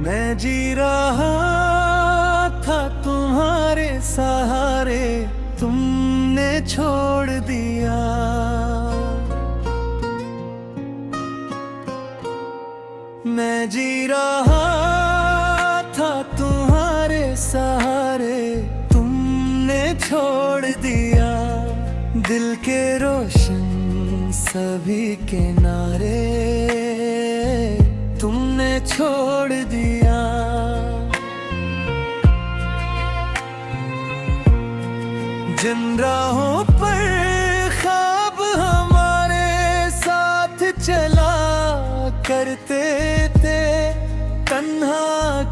मैं जी रहा था तुम्हारे सहारे, तुमने छोड़ दिया। मैं जी रहा था तुम्हारे सहारे, तुमने छोड़ दिया। दिल के रोशन सभी किनारे तुमने छोड़ दिया। जिन राहों पर ख्वाब हमारे साथ चला करते थे, तन्हा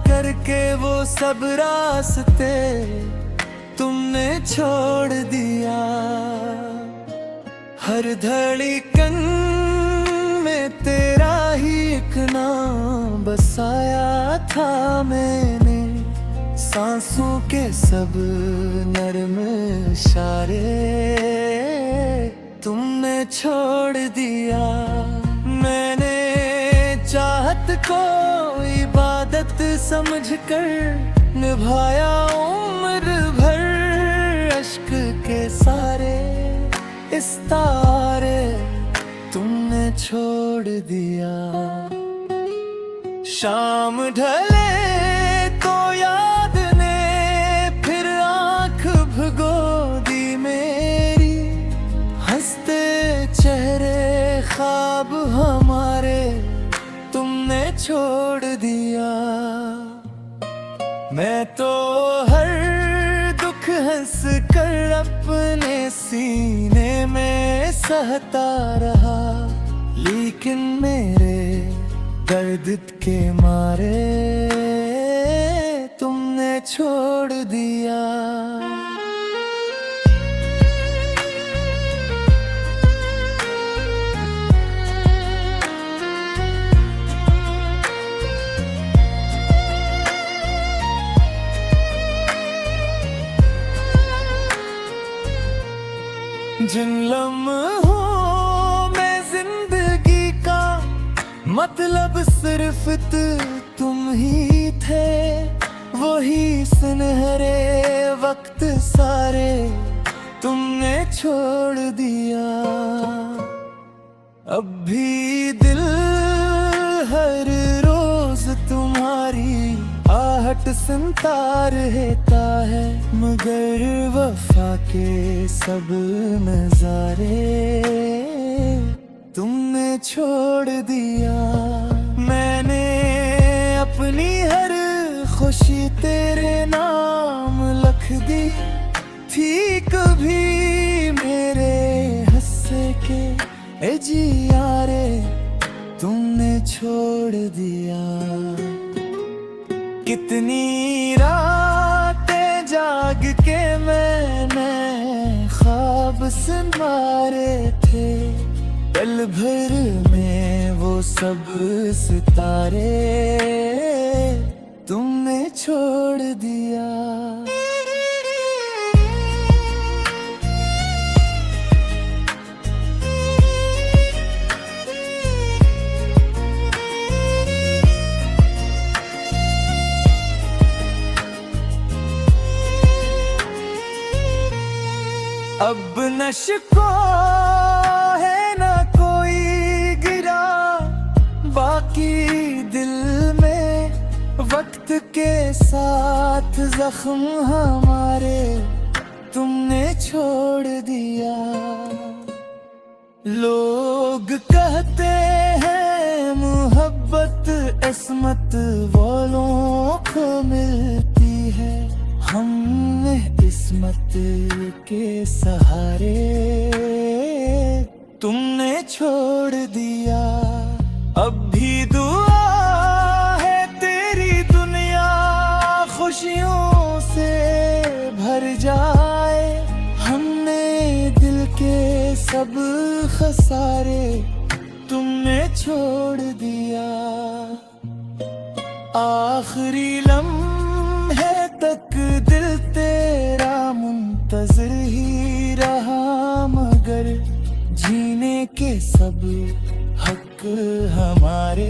करके वो सब रास्ते तुमने छोड़ दिया। हर धड़कन में तेरा ही एक नाम बसाया था मैंने, सांसों के सब नर्म इशारे तुमने छोड़ दिया। मैंने चाहत को इबादत समझकर निभाया उम्र भर, अश्क के सारे इस्तारे तुमने छोड़ दिया। शाम ढले तो याद ने फिर आंख भगो दी मेरी, हंसते चेहरे ख्वाब हमारे तुमने छोड़ दिया। मैं तो हर दुख हंस कर अपने सीने में सहता रहा, लेकिन मेरे दर्द के मारे तुमने छोड़ दिया। जिन लम्हों में जिंदगी का मतलब सिर्फ तुम ही थे, वही सुनहरे वक्त सारे तुमने छोड़ दिया। अब भी दिल हर रोज तुम्हारी आहट सुनता रहता है, मगर वफा के सब नजारे तुमने छोड़ दिया। मैंने अपनी हर खुशी तेरे नाम लिख दी थी, कभी मेरे हंसे के ए जी यारे तुमने छोड़ दिया। कितनी रातें जाग के मैंने ख्वाब संवारे थे, पल भर में वो सब सितारे तुमने छोड़ दिया। अब नशको है न कोई गिरा बाकी दिल में, वक्त के साथ जख्म हमारे तुमने छोड़ दिया। लोग कहते हैं मोहब्बत इस्मत वालों को मिलती है, हमने किस्मत के सहारे तुमने छोड़ दिया। अब भी दुआ है तेरी दुनिया खुशियों से भर जाए, हमने दिल के सब खसारे तुमने छोड़ दिया। आखिरी लम्हे तक दिल तेरा मुंतज़िर ही रहा, मगर जीने के सब हक हमारे